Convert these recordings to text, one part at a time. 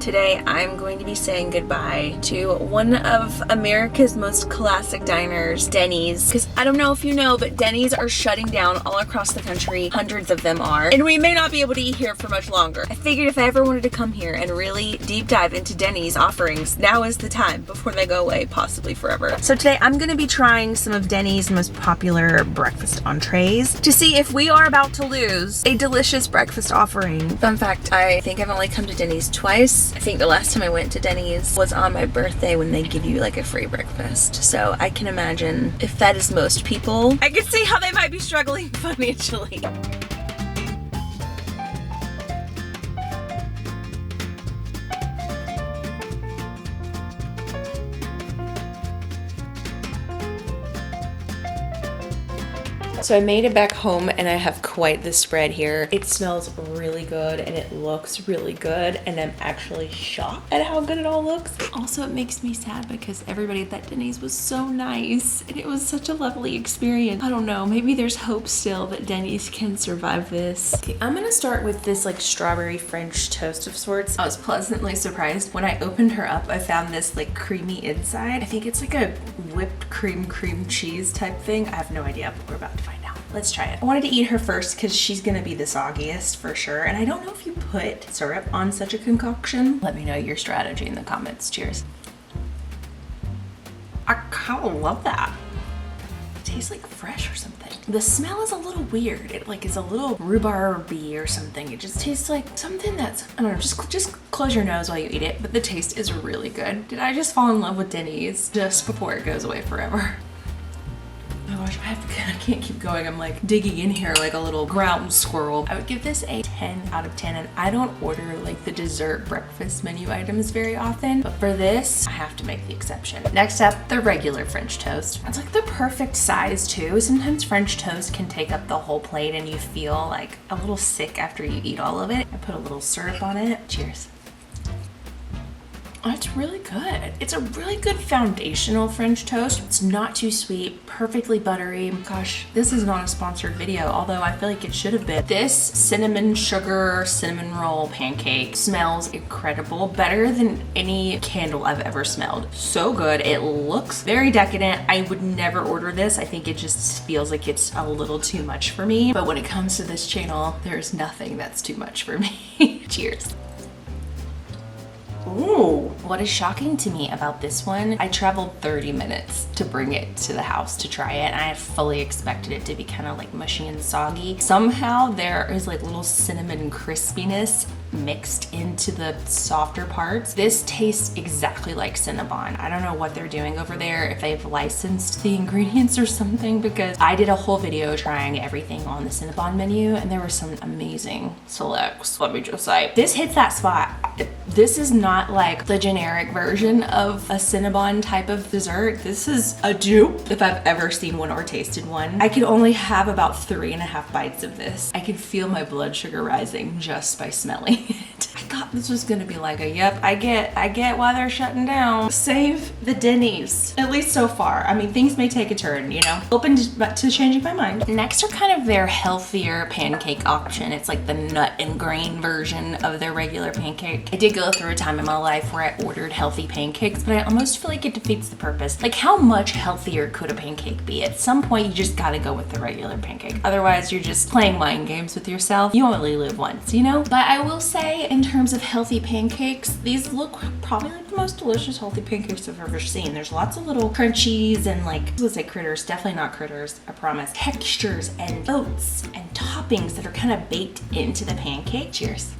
Today I'm going to be saying goodbye to one of America's most classic diners, Dennys. Because I don't know if you know, but Dennys are shutting down all across the country. Hundreds of them are. And we may not be able to eat here for much longer. I figured if I ever wanted to come here and really deep dive into Dennys offerings, now is the time before they go away, possibly forever. So today I'm going to be trying some of Dennys' most popular breakfast entrees to see if we are about to lose a delicious breakfast offering. Fun fact, I think I've only come to Dennys twice. I think the last time I went to Dennys was on my birthday when they give you like a free breakfast. So I can imagine if that is most people, I can see how they might be struggling financially. So I made it back home and I have quite the spread here. It smells really good and it looks really good, and I'm actually shocked at how good it all looks. Also, it makes me sad because everybody at that Dennys was so nice and it was such a lovely experience. I don't know, maybe there's hope still that Dennys can survive this. Okay, I'm gonna start with this like strawberry French toast of sorts. I was pleasantly surprised when I opened her up. I found this like creamy inside. I think it's like a whipped cream cheese type thing. I have no idea, but we're about to find out. Let's try it. I wanted to eat her first because she's gonna be the soggiest for sure. And I don't know if you put syrup on such a concoction. Let me know your strategy in the comments. Cheers. I kind of love that. It tastes like fresh or something. The smell is a little weird. It like is a little rhubarby or something. It just tastes like something that's, I don't know, just close your nose while you eat it. But the taste is really good. Did I just fall in love with Dennys just before it goes away forever? Oh my gosh, I can't keep going. I'm like digging in here like a little ground squirrel. I would give this a 10 out of 10, and I don't order like the dessert breakfast menu items very often, but for this, I have to make the exception. Next up, the regular French toast. It's like the perfect size too. Sometimes French toast can take up the whole plate and you feel like a little sick after you eat all of it. I put a little syrup on it. Cheers. Oh, it's really good. It's a really good foundational French toast. It's not too sweet, perfectly buttery. Gosh, this is not a sponsored video, although I feel like it should have been. This cinnamon sugar cinnamon roll pancake smells incredible, better than any candle I've ever smelled. So good. It looks very decadent. I would never order this. I think it just feels like it's a little too much for me. But when it comes to this channel, there's nothing that's too much for me. Cheers. Ooh, what is shocking to me about this one, I traveled 30 minutes to bring it to the house to try it, and I had fully expected it to be kind of like mushy and soggy. Somehow there is like little cinnamon crispiness mixed into the softer parts. This tastes exactly like Cinnabon. I don't know what they're doing over there, if they've licensed the ingredients or something, because I did a whole video trying everything on the Cinnabon menu and there were some amazing selects. Let me just say, this hits that spot. This is not like the generic version of a Cinnabon type of dessert. This is a dupe if I've ever seen one or tasted one. I could only have about 3.5 bites of this. I can feel my blood sugar rising just by smelling it. I thought this was gonna be like a, yep, I get why they're shutting down. Save the Dennys, at least so far. I mean, things may take a turn, you know? Open to changing my mind. Next are kind of their healthier pancake option. It's like the nut and grain version of their regular pancake. I did go through a time in my life where I ordered healthy pancakes, but I almost feel like it defeats the purpose. Like, how much healthier could a pancake be? At some point, you just gotta go with the regular pancake. Otherwise, you're just playing mind games with yourself. You only live once, you know? But I will say, in terms of healthy pancakes, these look probably like the most delicious healthy pancakes I've ever seen. There's lots of little crunchies and like, I would say critters, definitely not critters, I promise. Textures and oats and toppings that are kind of baked into the pancake. Cheers.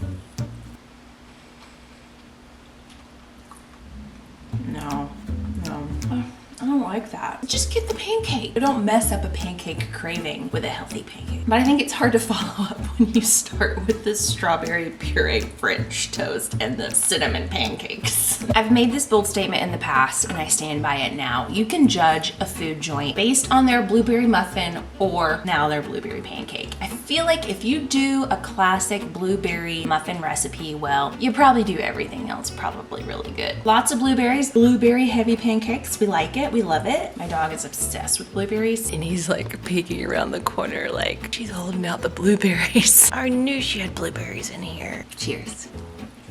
No. I don't like that. Just get the pancake. Don't mess up a pancake craving with a healthy pancake. But I think it's hard to follow up when you start with the strawberry puree French toast and the cinnamon pancakes. I've made this bold statement in the past and I stand by it now. You can judge a food joint based on their blueberry muffin or now their blueberry pancake. I feel like if you do a classic blueberry muffin recipe well, you probably do everything else probably really good. Lots of blueberries, blueberry heavy pancakes. We like it. We love it. My dog is obsessed with blueberries and he's like peeking around the corner like, she's holding out the blueberries. I knew she had blueberries in here. Cheers.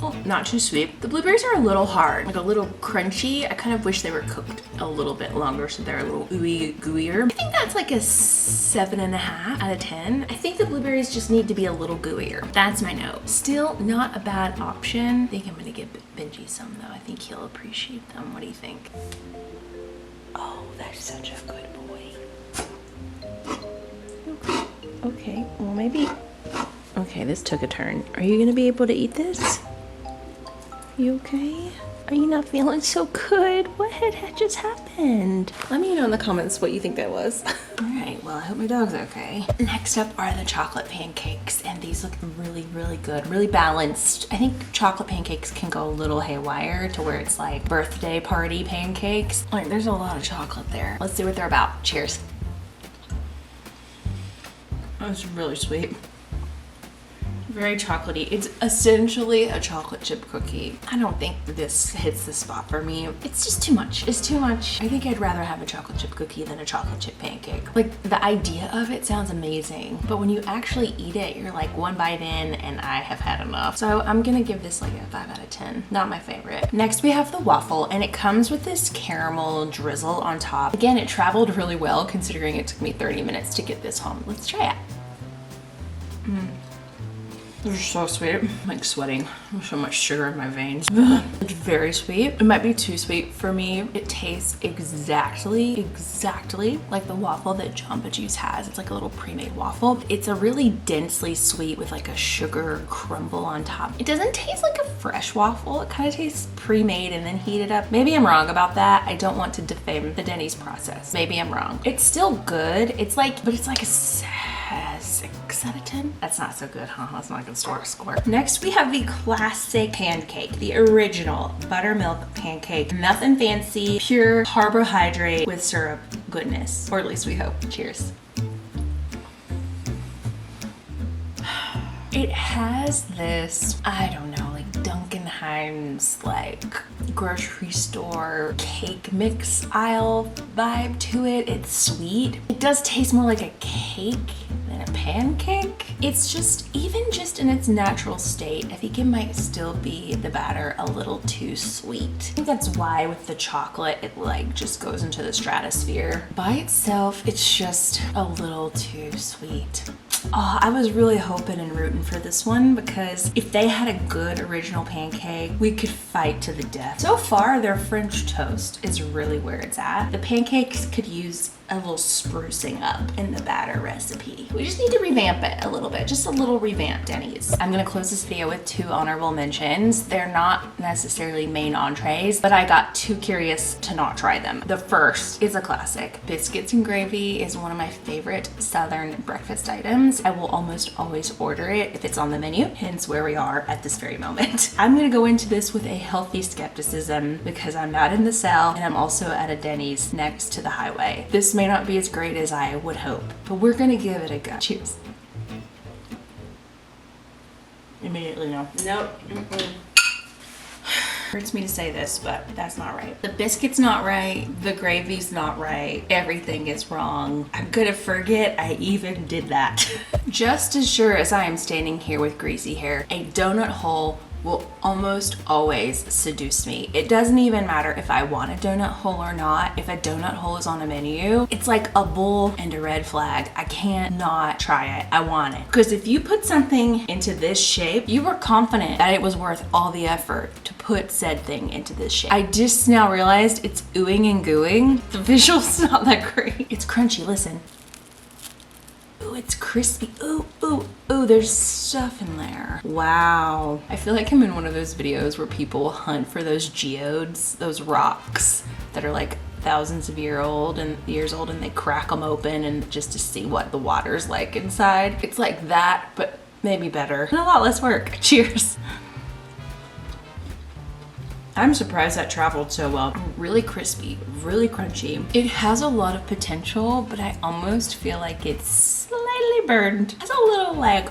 Oh, not too sweet. The blueberries are a little hard, like a little crunchy. I kind of wish they were cooked a little bit longer so they're a little ooey gooier. I think that's like a 7.5 out of 10. I think the blueberries just need to be a little gooier. That's my note. Still not a bad option. I think I'm gonna give Benji some though. I think he'll appreciate them. What do you think? Oh, that's such a good boy. Okay, well maybe. Okay, this took a turn. Are you gonna be able to eat this? You okay? Are you not feeling so good? What had just happened? Let me know in the comments what you think that was. All right, well, I hope my dog's okay. Next up are the chocolate pancakes, and these look really, really good, really balanced. I think chocolate pancakes can go a little haywire to where it's like birthday party pancakes. Like, there's a lot of chocolate there. Let's see what they're about. Cheers. That's really sweet. Very chocolatey. It's essentially a chocolate chip cookie. I don't think this hits the spot for me. It's just too much. It's too much. I think I'd rather have a chocolate chip cookie than a chocolate chip pancake. Like, the idea of it sounds amazing, but when you actually eat it, you're like one bite in and I have had enough. So I'm gonna give this like a 5 out of 10. Not my favorite. Next we have the waffle, and it comes with this caramel drizzle on top. Again, it traveled really well considering it took me 30 minutes to get this home. Let's try it. They're so sweet. I'm like sweating. There's so much sugar in my veins. It's very sweet. It might be too sweet for me. It tastes exactly like the waffle that Jamba Juice has. It's like a little pre-made waffle. It's a really densely sweet with like a sugar crumble on top. It doesn't taste like a fresh waffle. It kind of tastes pre-made and then heated up. Maybe I'm wrong about that. I don't want to defame the Dennys process. Maybe I'm wrong. It's still good. It's like, but it's like a 6 out of 10. That's not so good, huh? That's not a good score. Next, we have the classic pancake, the original buttermilk pancake. Nothing fancy, pure carbohydrate with syrup goodness, or at least we hope. Cheers. It has this, I don't know, like Dunkenheim's like grocery store cake mix aisle vibe to it. It's sweet. It does taste more like a cake than a pancake. It's just, even just in its natural state, I think it might still be the batter a little too sweet. I think that's why with the chocolate, it like just goes into the stratosphere. By itself, it's just a little too sweet. Oh, I was really hoping and rooting for this one because if they had a good original pancake, we could fight to the death. So far, their French toast is really where it's at. The pancakes could use a little sprucing up in the batter recipe. We just need to revamp it a little bit, just a little revamp, Dennys. I'm gonna close this video with 2 honorable mentions. They're not necessarily main entrees, but I got too curious to not try them. The first is a classic. Biscuits and gravy is one of my favorite Southern breakfast items. I will almost always order it if it's on the menu, hence where we are at this very moment. I'm gonna go into this with a healthy skepticism because I'm not in the South and I'm also at a Denny's next to the highway. This may not be as great as I would hope, but we're gonna give it a go. Cheers. Immediately no. Nope. Hurts me to say this, but that's not right. The biscuit's not right. The gravy's not right. Everything is wrong. I'm gonna forget I even did that. Just as sure as I am standing here with greasy hair, a donut hole will almost always seduce me. It doesn't even matter if I want a donut hole or not. If a donut hole is on a menu, it's like a bull and a red flag. I can't not try it. I want it. Because if you put something into this shape, you were confident that it was worth all the effort to put said thing into this shape. I just now realized it's oohing and gooing. The visual's not that great. It's crunchy, listen. Ooh, it's crispy. Ooh, ooh, ooh, there's stuff in there. Wow. I feel like I'm in one of those videos where people hunt for those geodes, those rocks that are like thousands of years old and they crack them open and just to see what the water's like inside. It's like that, but maybe better and a lot less work. Cheers. I'm surprised that traveled so well. Really crispy, really crunchy. It has a lot of potential, but I almost feel like it's slightly burned. It has a little like,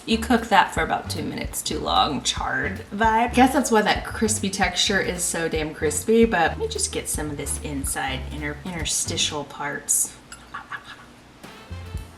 you cook that for about 2 minutes too long, charred vibe. I guess that's why that crispy texture is so damn crispy, but let me just get some of this inside interstitial parts.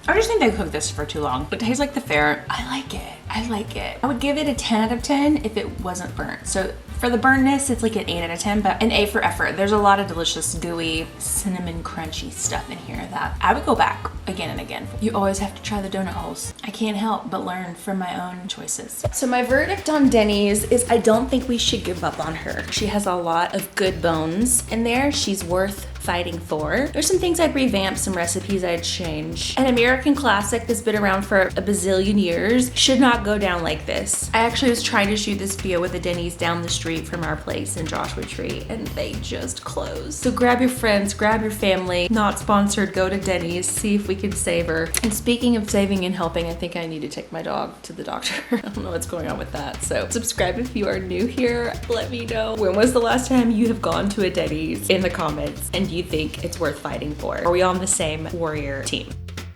I just think they cooked this for too long. It tastes like the fare. I like it. I like it. I would give it a 10 out of 10 if it wasn't burnt. So for the burntness, it's like an 8 out of 10, but an A for effort. There's a lot of delicious, gooey, cinnamon crunchy stuff in here that I would go back again and again. You always have to try the donut holes. I can't help but learn from my own choices. So my verdict on Denny's is I don't think we should give up on her. She has a lot of good bones in there. She's worth fighting for. There's some things I'd revamp, some recipes I'd change. An American classic that's been around for a bazillion years should not go down like this. I actually was trying to shoot this video with the Denny's down the street from our place in Joshua Tree, and they just closed. So grab your friends, grab your family. Not sponsored, go to Denny's, see if we can save her. And speaking of saving and helping, I think I need to take my dog to the doctor. I don't know what's going on with that. So subscribe if you are new here. Let me know when was the last time you have gone to a Denny's in the comments, and you think it's worth fighting for. Are we on the same warrior team?